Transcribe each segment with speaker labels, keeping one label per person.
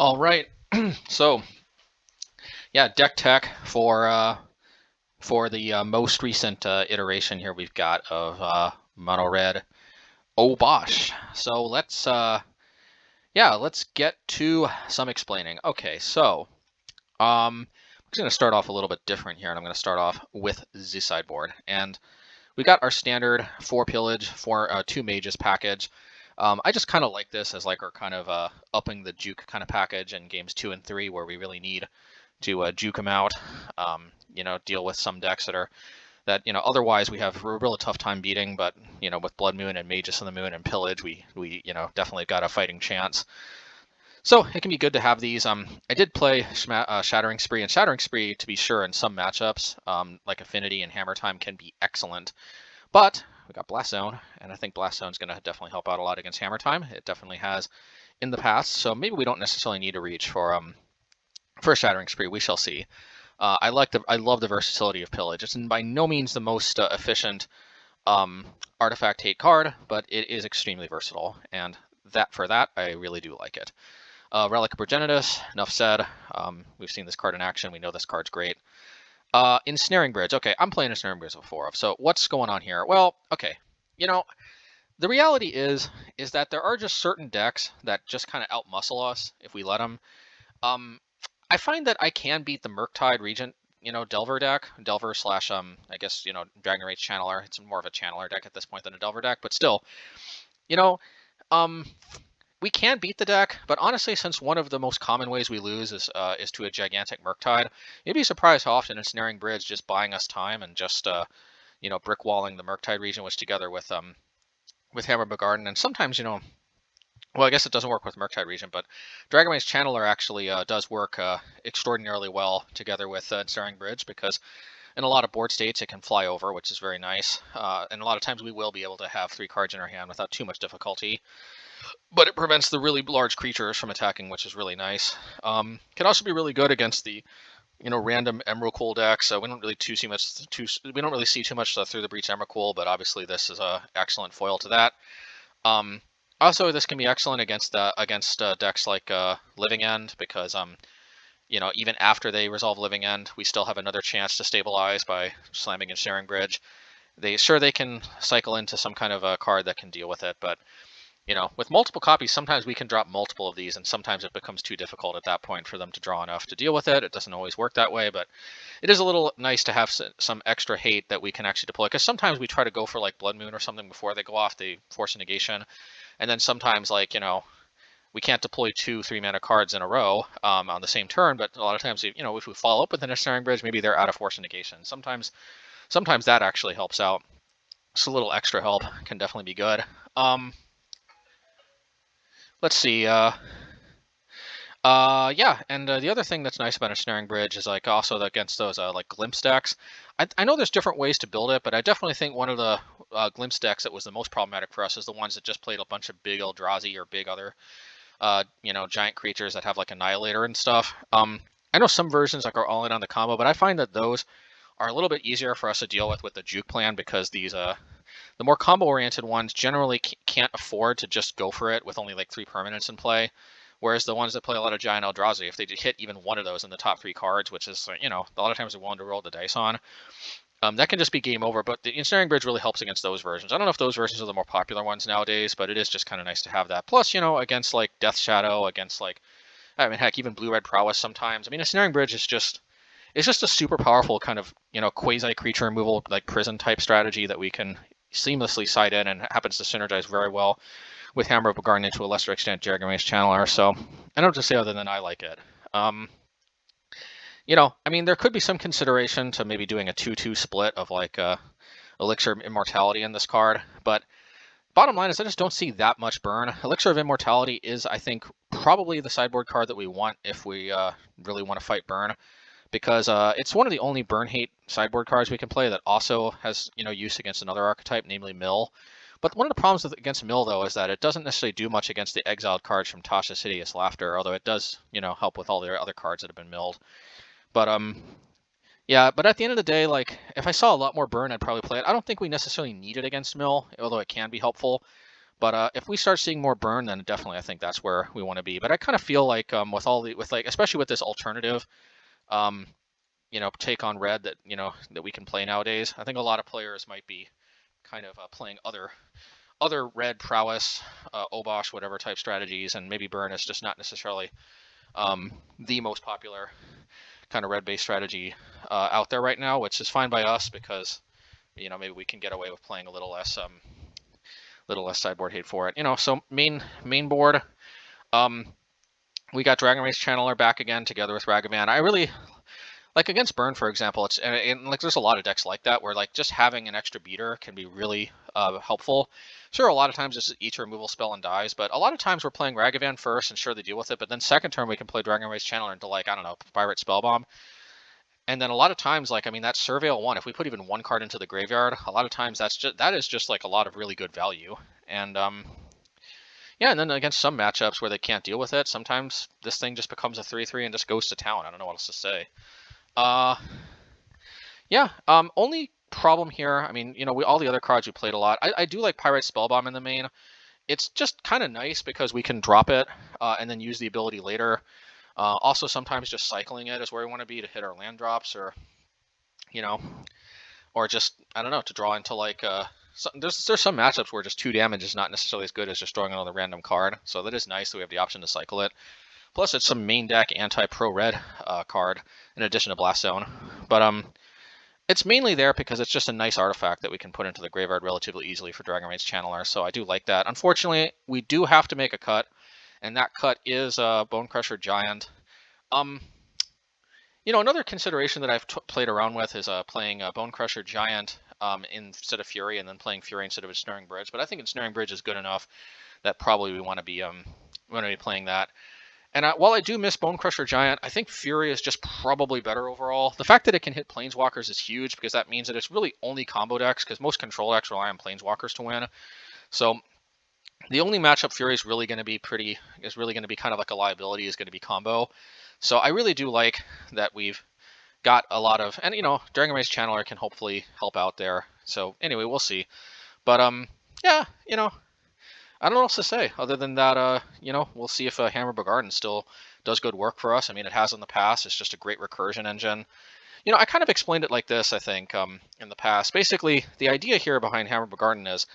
Speaker 1: All right. So yeah, deck tech for the most recent iteration here we've got of mono red Obosh. So let's get to some explaining. Okay, so I'm just gonna start off a little bit different here, and I'm gonna start off with the sideboard. And we got our standard 4 pillage, 2 mages package. I just kind of like this as like our kind of upping the juke kind of package in games 2 and 3 where we really need to juke them out. Deal with some decks that otherwise we have a real tough time beating, but with Blood Moon and Magus of the Moon and Pillage, we definitely got a fighting chance. So it can be good to have these. I did play Shattering Spree, and Shattering Spree, to be sure, in some matchups, like Affinity and Hammer Time, can be excellent. But we got Blast Zone, and I think Blast Zone is going to definitely help out a lot against Hammer Time. It definitely has in the past, so maybe we don't necessarily need to reach for Shattering Spree. We shall see. I love the versatility of Pillage. It's by no means the most efficient artifact hate card, but it is extremely versatile, and for that I really do like it. Relic of Progenitus, enough said. We've seen this card in action. We know this card's great. Ensnaring Bridge. Okay, I'm playing Ensnaring Bridge before. So what's going on here? Well, okay. The reality is that there are just certain decks that just kind of outmuscle us if we let them. I find that I can beat the Murktide Regent, Delver deck. Delver slash, I guess, Dragon Rage Channeler. It's more of a Channeler deck at this point than a Delver deck, but still, we can beat the deck, but honestly, since one of the most common ways we lose is to a gigantic Murktide, you'd be surprised how often Ensnaring Bridge just buying us time and just brick walling the Murktide region, which together with Hammer Bogargan, and sometimes well, I guess it doesn't work with Murktide region, but Dragon Rage Channeler actually does work extraordinarily well together with Ensnaring Bridge, because in a lot of board states it can fly over, which is very nice, and a lot of times we will be able to have 3 cards in our hand without too much difficulty. But it prevents the really large creatures from attacking, which is really nice. Can also be really good against the random Emrakul decks. So we don't really see too much through the Breach Emrakul, but obviously this is a excellent foil to that. Also, this can be excellent against decks like Living End, because even after they resolve Living End, we still have another chance to stabilize by slamming Ensnaring Bridge. They can cycle into some kind of a card that can deal with it, but with multiple copies, sometimes we can drop multiple of these, and sometimes it becomes too difficult at that point for them to draw enough to deal with it. It doesn't always work that way, but it is a little nice to have some extra hate that we can actually deploy, because sometimes we try to go for like Blood Moon or something before they go off, they force a negation, and then sometimes we can't deploy 2-3 mana cards in a row on the same turn, but a lot of times, if we follow up with an Ensnaring Bridge, maybe they're out of force and negation. Sometimes that actually helps out. So a little extra help can definitely be good. Let's see. The other thing that's nice about Ensnaring Bridge is also against those Glimpse decks. I know there's different ways to build it, but I definitely think one of the Glimpse decks that was the most problematic for us is the ones that just played a bunch of big Eldrazi or big other giant creatures that have like Annihilator and stuff. I know some versions are all in on the combo, but I find that those are a little bit easier for us to deal with the juke plan, because these the more combo-oriented ones generally can't afford to just go for it with only like 3 permanents in play, whereas the ones that play a lot of giant Eldrazi, if they hit even one of those in the top 3 cards, which is a lot of times they're willing to roll the dice on, that can just be game over. But the Ensnaring Bridge really helps against those versions. I don't know if those versions are the more popular ones nowadays, but it is just kind of nice to have that. Plus, against like Death Shadow, against heck, even Blue-Red Prowess sometimes. Ensnaring Bridge is just a super powerful kind of quasi creature removal, like prison type strategy that we can seamlessly side in, and happens to synergize very well with Hammer of Bogargan, and to a lesser extent Dragon Rage Channeler. So I don't know what to say other than I like it. There could be some consideration to maybe doing a 2-2 split of Elixir of Immortality in this card, but bottom line is I just don't see that much burn. Elixir of Immortality is, I think, probably the sideboard card that we want if we really want to fight burn, because it's one of the only burn hate sideboard cards we can play that also has use against another archetype, namely Mill. But one of the problems against Mill, though, is that it doesn't necessarily do much against the exiled cards from Tasha's Hideous Laughter, although it does help with all the other cards that have been milled. But but at the end of the day, if I saw a lot more burn, I'd probably play it. I don't think we necessarily need it against Mill, although it can be helpful. But if we start seeing more burn, then definitely I think that's where we want to be. But I kind of feel like especially with this alternative, take on red that we can play nowadays. I think a lot of players might be kind of playing other red prowess, Obosh, whatever type strategies, and maybe burn is just not necessarily the most popular kind of red-based strategy out there right now, which is fine by us because maybe we can get away with playing a little less sideboard hate for it. So main board, we got Dragon Race Channeler back again together with Ragavan. I really like against burn, for example. And like there's a lot of decks like that where like just having an extra beater can be really helpful. Sure, a lot of times it's each removal spell and dies, but a lot of times we're playing Ragavan first and sure they deal with it, but then second turn we can play Dragon Race Channeler into like, I don't know, Pyrite Spellbomb. And then a lot of times, like, I mean, that Surveil 1, if we put even one card into the graveyard, a lot of times that is just like a lot of really good value. And yeah, and then against some matchups where they can't deal with it, sometimes this thing just becomes a 3/3 and just goes to town. I don't know what else to say. Yeah, only problem here, I mean, all the other cards we played a lot. I do like Pyrite Spellbomb in the main. It's just kind of nice because we can drop it and then use the ability later. Also, sometimes just cycling it is where we want to be to hit our land drops, or or just, I don't know, to draw into like there's some matchups where just 2 damage is not necessarily as good as just drawing another random card. So that is nice that we have the option to cycle it. Plus, it's some main deck anti-pro red card in addition to Blast Zone. But it's mainly there because it's just a nice artifact that we can put into the graveyard relatively easily for Dragon Race Channeler. So I do like that. Unfortunately, we do have to make a cut, and that cut is Bonecrusher Giant. Another consideration that I've played around with is playing Bonecrusher Giant instead of Fury, and then playing Fury instead of Ensnaring Bridge. But I think Ensnaring Bridge is good enough that probably we want to be playing that. And while I do miss Bonecrusher Giant, I think Fury is just probably better overall. The fact that it can hit Planeswalkers is huge because that means that it's really only combo decks, because most control decks rely on Planeswalkers to win. So the only matchup Fury is really going to be kind of like a liability, is going to be combo. So I really do like that we've got a lot of, and Dragon Race Channeler can hopefully help out there. So anyway, we'll see. But yeah, I don't know what else to say other than that, we'll see if Hammer Bogargan still does good work for us. I mean, it has in the past. It's just a great recursion engine. I kind of explained it like this, I think, in the past. Basically, the idea here behind Hammer Bogargan is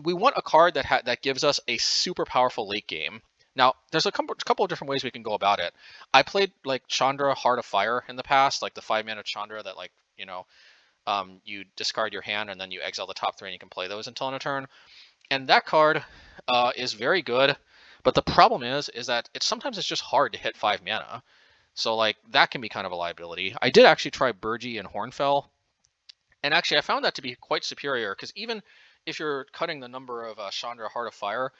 Speaker 1: we want a card that gives us a super powerful late game. Now, there's a couple of different ways we can go about it. I played like Chandra Heart of Fire in the past, like the 5-mana Chandra that you discard your hand and then you exile the top 3 and you can play those until end of turn. And that card is very good, but the problem is that sometimes it's just hard to hit 5 mana. So like that can be kind of a liability. I did actually try Burgee and Hornfell, and actually I found that to be quite superior, because even if you're cutting the number of Chandra Heart of Fire,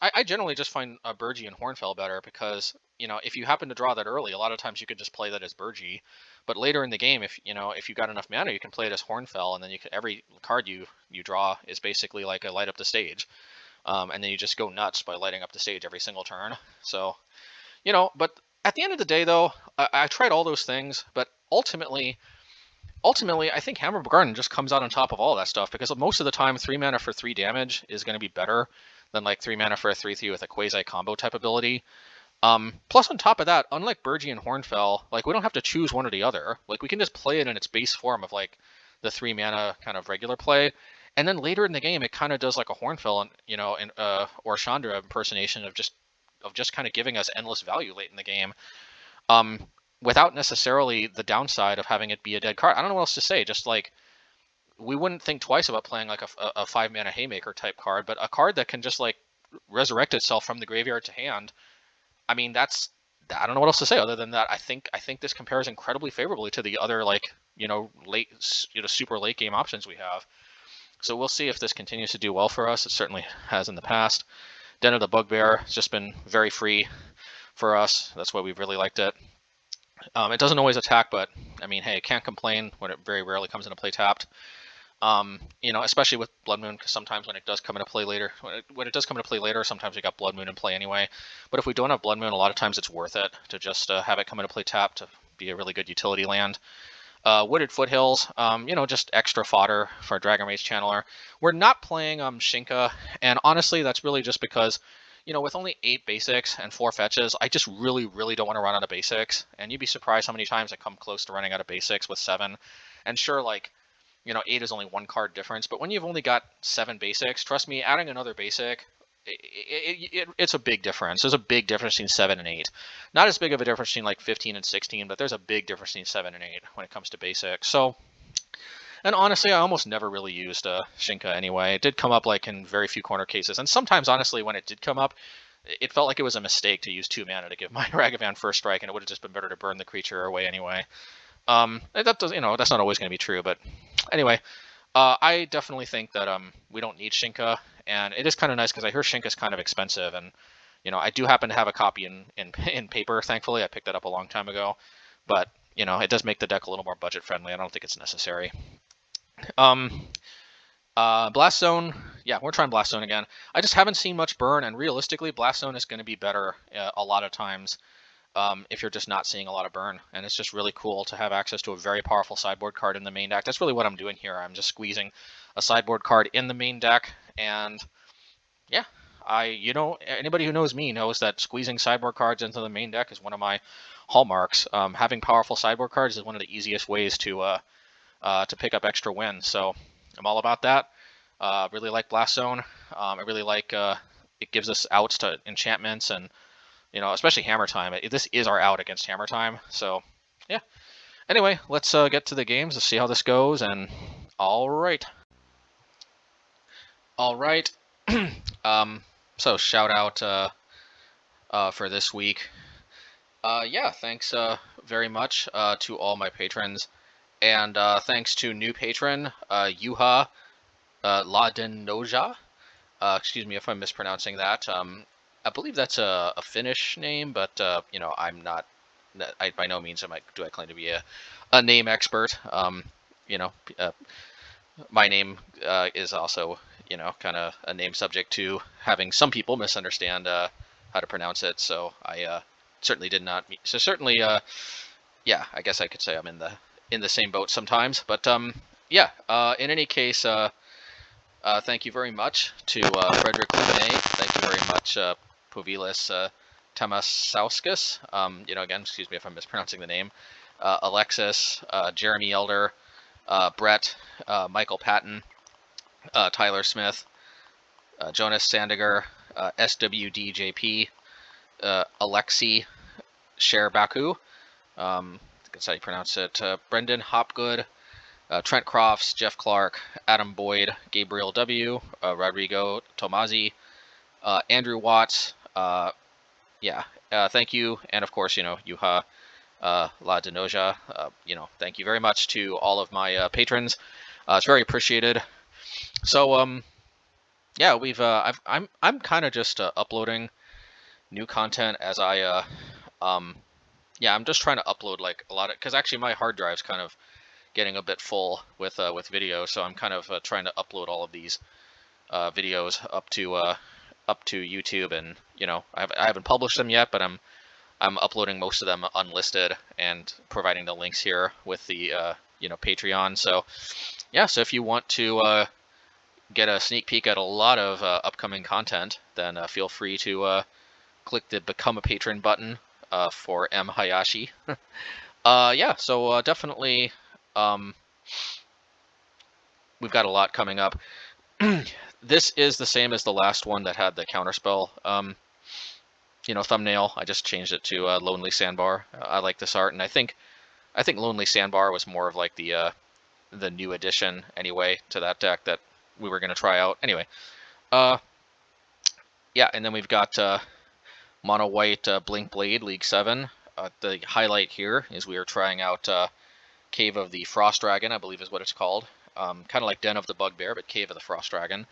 Speaker 1: I generally just find Burgee and Hornfell better, because if you happen to draw that early, a lot of times you could just play that as Burgee. But later in the game, if you got enough mana, you can play it as Hornfell, and then every card you draw is basically like a light up the stage, and then you just go nuts by lighting up the stage every single turn. So, but at the end of the day, though, I tried all those things, but ultimately, I think Hammer Bogargan just comes out on top of all that stuff, because most of the time, 3 mana for 3 damage is going to be better than like 3 mana for a 3/3 with a quasi combo type ability. Plus, on top of that, unlike Burgee and Hornfell, like we don't have to choose one or the other. Like we can just play it in its base form of like the 3 mana kind of regular play, and then later in the game it kind of does like a Hornfell and or Chandra impersonation of just kind of giving us endless value late in the game, without necessarily the downside of having it be a dead card. I don't know what else to say. Just like we wouldn't think twice about playing like a 5 mana Haymaker type card, but a card that can just like resurrect itself from the graveyard to hand. I mean, I don't know what else to say other than that. I think this compares incredibly favorably to the other late super late game options we have. So we'll see if this continues to do well for us. It certainly has in the past. Den of the Bugbear has just been very free for us. That's why we've really liked it. It doesn't always attack, but I mean, hey, can't complain when it very rarely comes into play tapped. Especially with Blood Moon, because sometimes when it does come into play later, sometimes we got Blood Moon in play anyway. But if we don't have Blood Moon, a lot of times it's worth it to just have it come into play tapped to be a really good utility land. Wooded Foothills, you know, just extra fodder for Dragon Rage Channeler. We're not playing Shinka, and honestly, that's really just because, you know, with only 8 basics and 4 fetches, I just really, really don't want to run out of basics. And you'd be surprised how many times I come close to running out of basics with 7. And sure, like, you know, 8 is only 1 card difference, but when you've only got 7 basics, trust me, adding another basic, it's a big difference. There's a big difference between 7 and 8. Not as big of a difference between like 15 and 16, but there's a big difference between 7 and 8 when it comes to basics. So, and honestly, I almost never really used Shinka anyway. It did come up like in very few corner cases, and sometimes, honestly, when it did come up, it felt like it was a mistake to use 2 mana to give my Ragavan first strike, and it would have just been better to burn the creature away anyway. That does, you know, that's not always going to be true, but anyway. I definitely think that we don't need Shinka, and it is kind of nice because I hear Shinka's kind of expensive, and you know I do happen to have a copy in paper. Thankfully, I picked that up a long time ago, but you know it does make the deck a little more budget friendly. I don't think it's necessary. Blast Zone, yeah, we're trying Blast Zone again. I just haven't seen much burn, and realistically, Blast Zone is going to be better a lot of times. If you're just not seeing a lot of burn, and it's just really cool to have access to a very powerful sideboard card in the main deck. That's really what I'm doing here. I'm just squeezing a sideboard card in the main deck, and yeah, you know, anybody who knows me knows that squeezing sideboard cards into the main deck is one of my hallmarks. Having powerful sideboard cards is one of the easiest ways to pick up extra wins. So I'm all about that. Really like Blast Zone. I really like it gives us outs to enchantments and. You know, especially Hammer Time. This is our out against Hammer Time. So, yeah. Anyway, let's get to the games. Let's see how this goes. And all right. All right. So shout out for this week. Yeah, thanks very much to all my patrons. And thanks to new patron, Yuha Ladinoja. Excuse me if I'm mispronouncing that. I believe that's a Finnish name, but you know, I'm not. By no means do I claim to be a name expert. You know, my name is also, you know, kind of a name subject to having some people misunderstand how to pronounce it. So I certainly did not. So certainly, yeah, I guess I could say I'm in the same boat sometimes. But yeah. In any case, thank you very much to Frederick Lemay. Thank you very much. Povilis Tamasauskas, you know, again, excuse me if I'm mispronouncing the name, Alexis, Jeremy Elder, Brett, Michael Patton, Tyler Smith, Jonas Sandiger, SWDJP, Alexi Sher Baku, I think that's how you pronounce it, Brendan Hopgood, Trent Crofts, Jeff Clark, Adam Boyd, Gabriel W., Rodrigo Tomazi, Andrew Watts, yeah, thank you, and of course, you know, Yuha La Denoja, you know, thank you very much to all of my patrons. It's very appreciated. So, yeah, I'm kind of just uploading new content as I, yeah, I'm just trying to upload like a lot of, because actually my hard drive's kind of getting a bit full with video, so I'm kind of trying to upload all of these videos up to YouTube, and you know I haven't published them yet, but I'm uploading most of them unlisted and providing the links here with the you know, Patreon. So yeah, so if you want to get a sneak peek at a lot of upcoming content, then feel free to click the Become a Patron button for MHayashi. Yeah, so definitely we've got a lot coming up. This is the same as the last one that had the counterspell, you know, thumbnail. I just changed it to Lonely Sandbar. I like this art, and I think Lonely Sandbar was more of like the new addition anyway to that deck that we were going to try out. Anyway, yeah, and then we've got Mono White Blink Blade League 7. The highlight here is we are trying out Cave of the Frost Dragon, I believe is what it's called. Kind of like Den of the Bugbear, but Cave of the Frost Dragon.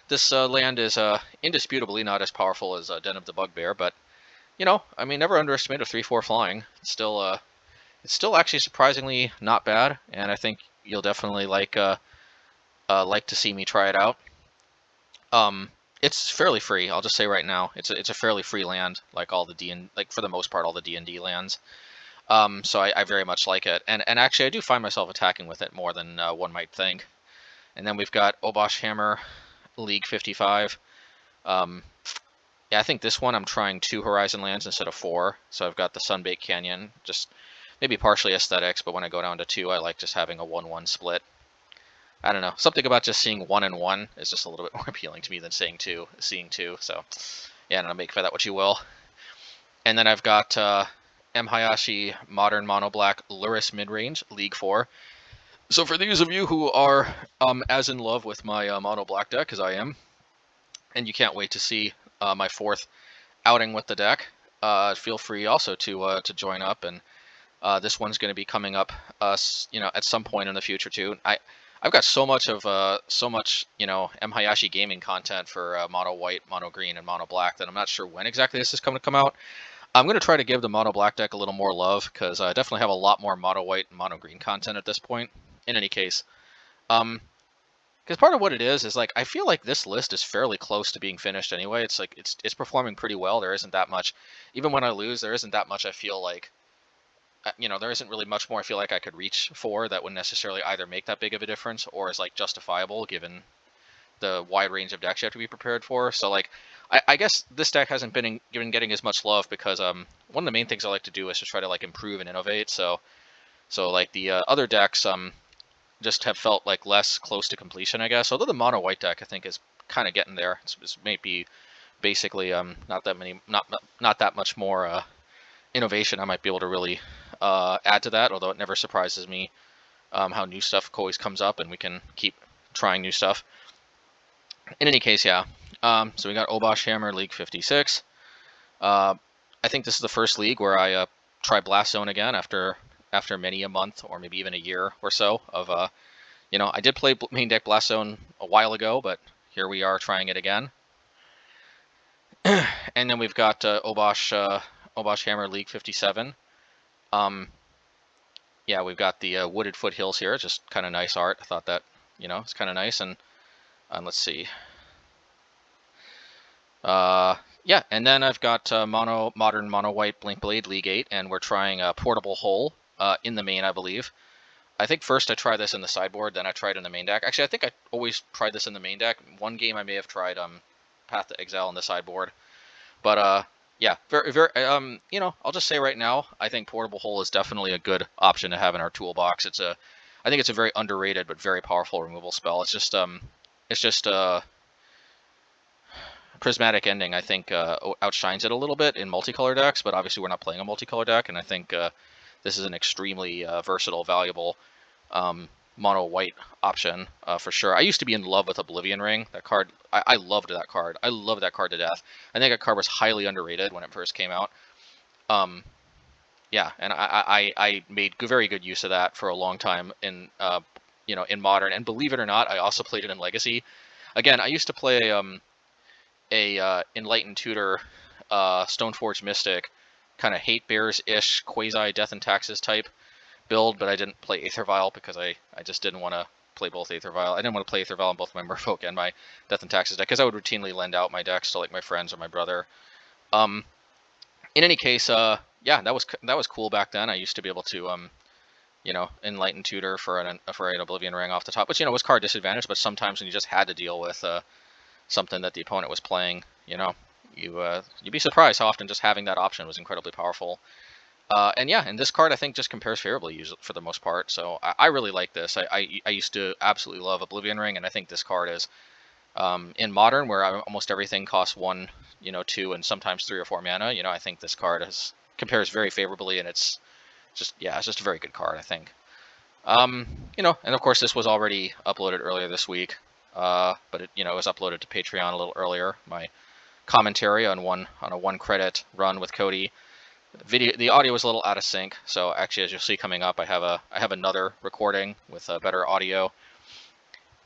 Speaker 1: This land is indisputably not as powerful as Den of the Bugbear, but you know, I mean, never underestimate a 3/4 flying. It's still actually surprisingly not bad, and I think you'll definitely like to see me try it out. It's fairly free. I'll just say right now, it's a fairly free land, like all the like for the most part all the D&D lands. So I very much like it, and actually I do find myself attacking with it more than one might think. And then we've got Obosh Hammer, League 55. Yeah, I think this one I'm trying 2 Horizon lands instead of 4. So I've got the Sunbaked Canyon, just maybe partially aesthetics, but when I go down to 2, I like just having a 1-1 split. I don't know, something about just seeing 1 and 1 is just a little bit more appealing to me than seeing 2. So yeah, and I'll make for that what you will. And then I've got MHayashi-Modern Mono Black Luris Midrange, League 4. So for those of you who are as in love with my Mono Black deck as I am, and you can't wait to see my 4th outing with the deck, feel free also to join up. And this one's going to be coming up, at some point in the future too. I've got so much MHayashi gaming content for Mono White, Mono Green, and Mono Black that I'm not sure when exactly this is going to come out. I'm going to try to give the Mono Black deck a little more love, because I definitely have a lot more Mono White and Mono Green content at this point. In any case, because part of what it is like, I feel like this list is fairly close to being finished anyway. It's like it's performing pretty well. There isn't that much, even when I lose, there isn't that much I feel like, there isn't really much more I feel like I could reach for that would necessarily either make that big of a difference or is like justifiable given the wide range of decks you have to be prepared for. So like, I guess this deck hasn't been getting as much love because one of the main things I like to do is to try to like improve and innovate. So like the other decks just have felt like less close to completion, I guess. Although the Mono White deck I think is kind of getting there. It's maybe basically not that much more innovation I might be able to really add to that. Although it never surprises me how new stuff always comes up and we can keep trying new stuff. In any case, yeah. So we got Obosh Hammer, League 56. I think this is the first league where I try Blast Zone again after many a month or maybe even a year or so of I did play main deck Blast Zone a while ago, but here we are trying it again. And then we've got Obosh Hammer, League 57. Yeah, we've got the wooded foothills here. It's just kind of nice art. I thought that it's kind of nice. And let's see. Yeah, and then I've got Modern Mono White Blink Blade League 8, and we're trying a Portable Hole in the main, I believe. I think first I tried this in the sideboard, then I tried in the main deck. Actually, I think I always tried this in the main deck. One game I may have tried Path to Exile in the sideboard. But yeah, very, very, I'll just say right now, I think Portable Hole is definitely a good option to have in our toolbox. I think it's a very underrated but very powerful removal spell. It's just Prismatic Ending, I think, outshines it a little bit in multicolor decks, but obviously we're not playing a multicolor deck, and I think this is an extremely versatile, valuable mono white option for sure. I used to be in love with Oblivion Ring. That card, I loved that card. I love that card to death. I think that card was highly underrated when it first came out. Yeah, and I made very good use of that for a long time in in Modern, and believe it or not, I also played it in Legacy. Again, I used to play a Enlightened Tutor, Stoneforge Mystic, kind of Hate Bears-ish, quasi Death and Taxes type build, but I didn't play Aether Vial because I just didn't want to play both Aether Vial. I didn't want to play Aether Vial on both my Merfolk and my Death and Taxes deck because I would routinely lend out my decks to like my friends or my brother. In any case, yeah, that was cool back then. I used to be able to Enlightened Tutor for an Oblivion Ring off the top, which was card disadvantage. But sometimes when you just had to deal with something that the opponent was playing, you'd be surprised how often just having that option was incredibly powerful. And yeah, and this card I think just compares favorably for the most part. So I really like this. I used to absolutely love Oblivion Ring, and I think this card is in Modern, where almost everything costs 1, 2, and sometimes 3 or 4 mana. I think this card compares very favorably, and it's just a very good card, I think. And of course this was already uploaded earlier this week. But it was uploaded to Patreon a little earlier. My commentary on a 1 credit run with Cody. The audio was a little out of sync, so actually, as you'll see coming up, I have another recording with better audio.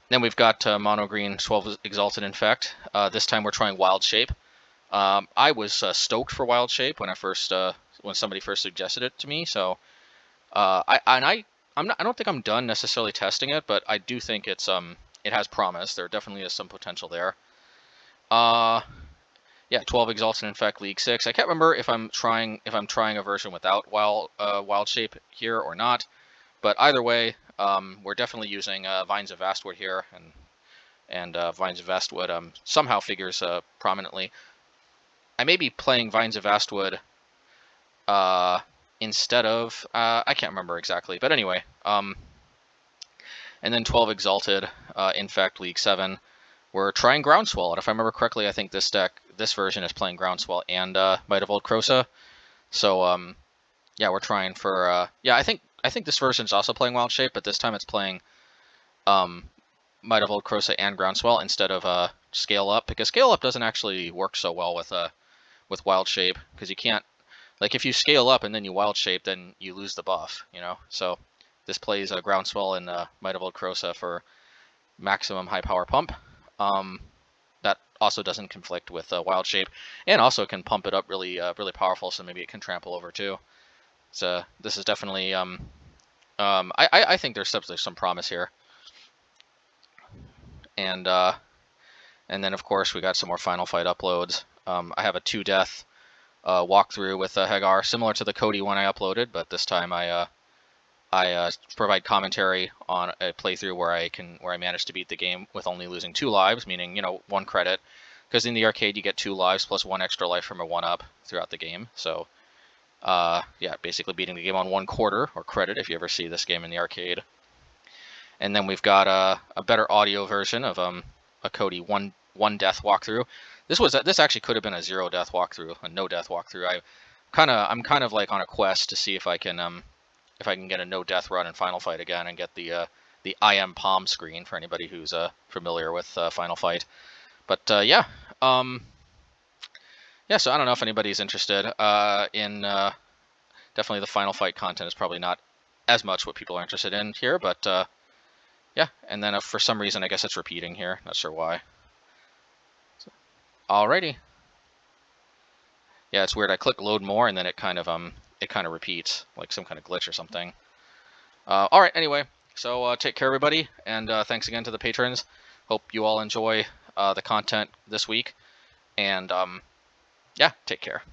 Speaker 1: Then we've got Mono Green 12 Exalted Infect. This time we're trying Wild Shape. I was stoked for Wild Shape when somebody first suggested it to me. So I don't think I'm done necessarily testing it, but I do think it has promise. There definitely is some potential there. yeah, 12 Exalted Infect League 6. I can't remember if I'm trying a version without Wild Shape here or not, but either way, we're definitely using Vines of Vastwood here, and Vines of Vastwood somehow figures prominently. I may be playing Vines of Vastwood instead of I can't remember exactly, but anyway, and then 12 Exalted Infect League 7. We're trying Groundswell, and if I remember correctly, I think this version is playing Groundswell and Might of Old Krosa. So yeah, we're trying for yeah, I think this version is also playing Wild Shape, but this time it's playing Might of Old Krosa and Groundswell instead of Scale Up, because Scale Up doesn't actually work so well with Wild Shape, because you can't, like, if you Scale Up and then you Wild Shape, then you lose the buff, you know. So this plays Groundswell and Might of Old Krosa for maximum high power pump. That also doesn't conflict with Wild Shape, and also can pump it up really powerful, so maybe it can trample over too. So this is definitely I think there's some promise here. And then of course we got some more Final Fight uploads. I have a 2-death walkthrough with Hagar, similar to the Cody one I uploaded, but this time I provide commentary on a playthrough where I managed to beat the game with only losing 2 lives, meaning, you know, 1 credit, because in the arcade you get 2 lives plus 1 extra life from a 1-up throughout the game. So yeah, basically beating the game on 1 quarter, or credit if you ever see this game in the arcade. And then we've got a better audio version of a Cody one death walkthrough. This actually could have been a 0-death walkthrough, a no-death walkthrough. I'm kind of like on a quest to see if I can get a no-death run in Final Fight again and get the I am Palm screen for anybody who's familiar with Final Fight. But yeah, yeah. So I don't know if anybody's interested in definitely the Final Fight content is probably not as much what people are interested in here, but yeah. And then if for some reason I guess it's repeating here, not sure why. So, alrighty. Yeah, it's weird. I click load more and then it kind of repeats, like some kind of glitch or something. All right. Anyway, so take care, everybody, and thanks again to the patrons. Hope you all enjoy the content this week, and yeah, take care.